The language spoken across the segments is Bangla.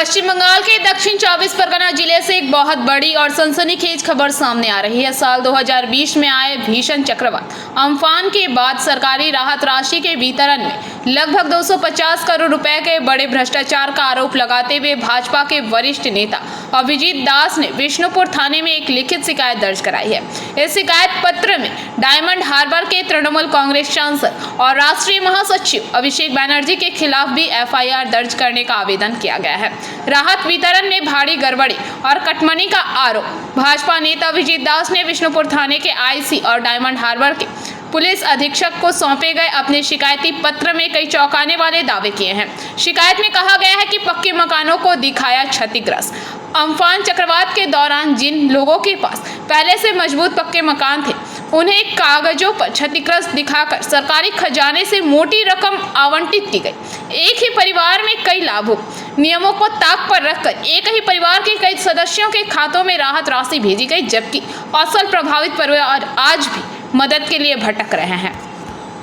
पश्चिम बंगाल के दक्षिण 24 परगना जिले से एक बहुत बड़ी और सनसनीखेज खबर सामने आ रही है। साल 2020 में आए भीषण चक्रवात अम्फान के बाद सरकारी राहत राशि के वितरण में लगभग 250 करोड़ रुपए के बड़े भ्रष्टाचार का आरोप लगाते हुए भाजपा के वरिष्ठ नेता अभिजीत दास ने विष्णुपुर थाने में एक लिखित शिकायत दर्ज कराई है। इस शिकायत पत्र में डायमंड हार्बर के तृणमूल कांग्रेस सांसद और राष्ट्रीय महासचिव अभिषेक बनर्जी के खिलाफ भी एफआईआर दर्ज करने का आवेदन किया गया है। राहत वितरण में भारी गड़बड़ी और कटमनी का आरोप भाजपा नेता अभिजीत दास ने विष्णुपुर थाने के आईसी और डायमंड हार्बर के पुलिस अधीक्षक को सौंपे गए अपने शिकायती पत्र में कई चौंकाने वाले दावे किए हैं। शिकायत में कहा गया है कि पक्के मकानों को दिखाया क्षतिग्रस्त। अम्फान चक्रवात के दौरान जिन लोगों के पास पहले से मजबूत पक्के मकान थे उन्हें कागजों पर क्षतिग्रस्त दिखाकर सरकारी खजाने से मोटी रकम आवंटित की गई। एक ही परिवार में कई लाभुक नियमों को ताक पर रखकर एक ही परिवार के कई सदस्यों के खातों में राहत राशि भेजी गई, जबकि असल प्रभावित परिवार आज भी मदद के लिए भटक रहे हैं।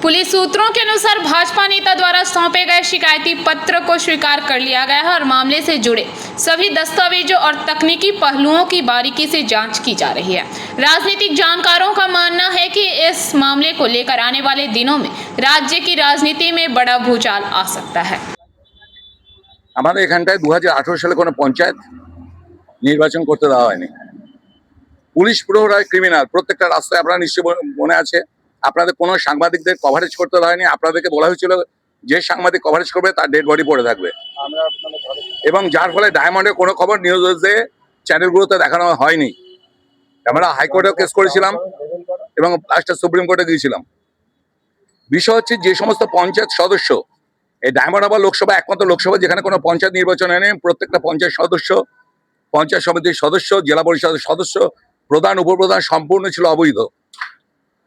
पुलिस सूत्रों के अनुसार भाजपा नेता द्वारा सौंपे गए शिकायती पत्र को स्वीकार कर लिया गया है और मामले से जुड़े सभी दस्तावेजों और तकनीकी पहलुओं की बारीकी से जांच की जा रही है। राजनीतिक जानकारों का मानना है कि इस मामले को लेकर आने वाले दिनों में राज्य की राजनीति में बड़ा भूचाल आ सकता है। আমাদের এখানটায় 2018 সালে কোনো পঞ্চায়েত নির্বাচন করতে দেওয়া হয়নি। পুলিশ প্রহরায় ক্রিমিনাল প্রত্যেকটা রাস্তায় আপনারা নিশ্চয়ই মনে আছে, আপনাদের কোনো সাংবাদিকদের কভারেজ করতে দেওয়া হয়নি। আপনাদেরকে বলা হয়েছিল যে সাংবাদিক কভারেজ করবে তার ডেড বডি পড়ে থাকবে, এবং যার ফলে ডায়মন্ডের কোনো খবর নিউজে চ্যানেলগুলোতে দেখানো হয়নি। আমরা হাইকোর্টেও কেস করেছিলাম এবং লাস্টে সুপ্রিম কোর্টে গিয়েছিলাম। বিষয় হচ্ছে যে সমস্ত পঞ্চায়েত সদস্য এই ডায়মন্ড হারবার লোকসভা একমাত্র লোকসভা যেখানে কোনো পঞ্চায়েত নির্বাচন হয়নি, প্রত্যেকটা পঞ্চায়েত সদস্য, পঞ্চায়েত সমিতির সদস্য, জেলা পরিষদের সদস্য, প্রধান উপপ্রধান সম্পূর্ণ ছিল অবৈধ।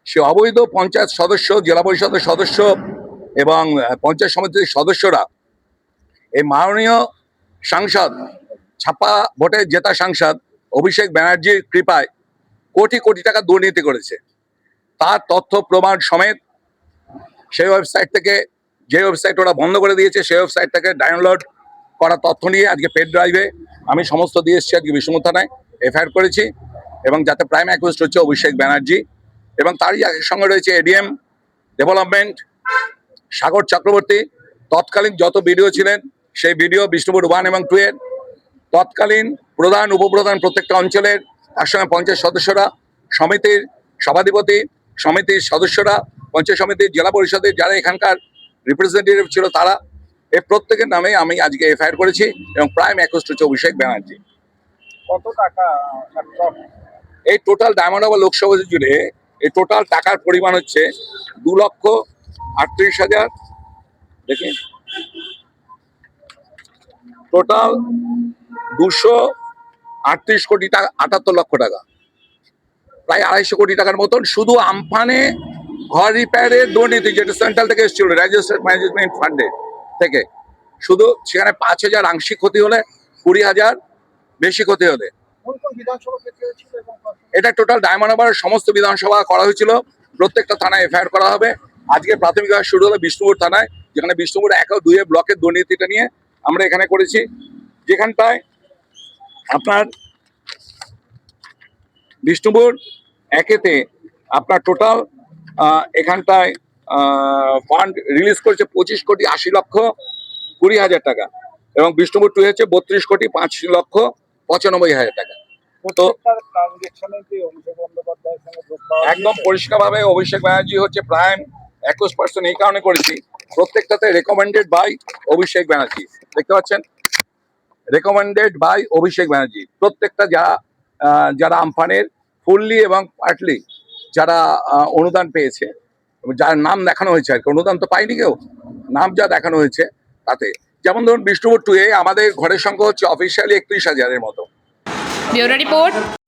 সে অবৈধ পঞ্চায়েত সদস্য, জেলা পরিষদের সদস্য এবং পঞ্চায়েত সমিতির সদস্যরা এই মাননীয় সাংসদ, ছাপ্পা ভোটে জেতা সাংসদ অভিষেক ব্যানার্জির কৃপায় কোটি কোটি টাকা দুর্নীতি করেছে। তার তথ্য প্রমাণ সমেত সেই ওয়েবসাইট থেকে, যে ওয়েবসাইট ওরা বন্ধ করে দিয়েছে সেই ওয়েবসাইট থেকে ডাউনলোড করা তথ্য নিয়ে আজকে পেন ড্রাইভে আমি সমস্ত দিয়ে এসেছি। আজকে বিষ্ণুপুর থানায় এফআইআর করেছি এবং যাতে প্রাইম অ্যাকিউজড হচ্ছে অভিষেক ব্যানার্জি এবং তারই সঙ্গে রয়েছে এডিএম ডেভেলপমেন্ট সাগর চক্রবর্তী। তৎকালীন যত বিডিও ছিলেন সেই বিডিও বিষ্ণুপুর 1 এবং 2 এর তৎকালীন প্রধান উপপ্রধান প্রত্যেকটা অঞ্চলের, তার সঙ্গে পঞ্চায়েত সদস্যরা, সমিতির সভাধিপতি, সমিতির সদস্যরা, পঞ্চায়েত সমিতির, জেলা পরিষদের যারা এখানকার রিপ্রেজেন্টেটিভ ছিল তারা, এই প্রত্যেকের নামে আমি আজকে এফআইআর করেছি এবং প্রাইম অ্যাকিউজড হচ্ছে অভিষেক ব্যানার্জি। কত টাকা এই টোটাল ডায়মন্ড হারবার লোকসভা জুড়ে এই টোটাল টাকার পরিমাণ হচ্ছে 2,38,000, দেখি টোটাল 238 কোটি টাকা, 78 লক্ষ টাকা, প্রায় 250 কোটি টাকার মতন শুধু আমফানে ঘর রিপেয়ারের দুর্নীতি, যেটা সেন্ট্রাল থেকে এসেছিল রেজিস্টার্ড ম্যানেজমেন্ট ফান্ডে থেকে, শুধু সেখানে 5,000 আংশিক ক্ষতি হলে, 20,000 বেশি ক্ষতি হলে। এটা টোটাল ডায়মন্ড হারবারের সমস্ত বিধানসভা করা হয়েছিল। প্রত্যেকটা থানায় এফআইআর করা হবে। আজকে প্রাথমিকভাবে শুরু হলো বিষ্ণুপুর থানায়, যেখানে বিষ্ণুপুর 1 ও 2 ব্লকের দুর্নীতিটা নিয়ে আমরা এখানে করেছি। যেখানটায় আপনার বিষ্ণুপুর 1-তে আপনার টোটাল এখানটায় ফান্ড রিলিজ করেছে 25,80,20,000 টাকা এবং বিষ্ণুপুর 2 হচ্ছে 32,05,95,000 টাকা। তো একদম পরিষ্কারভাবে অভিষেক ব্যানার্জি হচ্ছে প্রাইম অ্যাকিউজড পারসন। এই কারণে করেছি প্রত্যেকটাতে রেকমেন্ডেড বাই অভিষেক ব্যানার্জি, দেখতে পাচ্ছেন রেকমেন্ডেড বাই অভিষেক ব্যানার্জি। প্রত্যেকটা যারা আমফানের ফুললি এবং পার্টলি যারা অনুদান পেয়েছে, যার নাম দেখানো হয়েছে, আর কি অনুদান তো পাইনি কেউ, নাম যা দেখানো হয়েছে তাতে, যেমন ধরুন বিষ্ণুপুর 2 আমাদের ঘরের সংখ্যা হচ্ছে অফিসিয়ালি 31,000-এর মতো। Bureau report.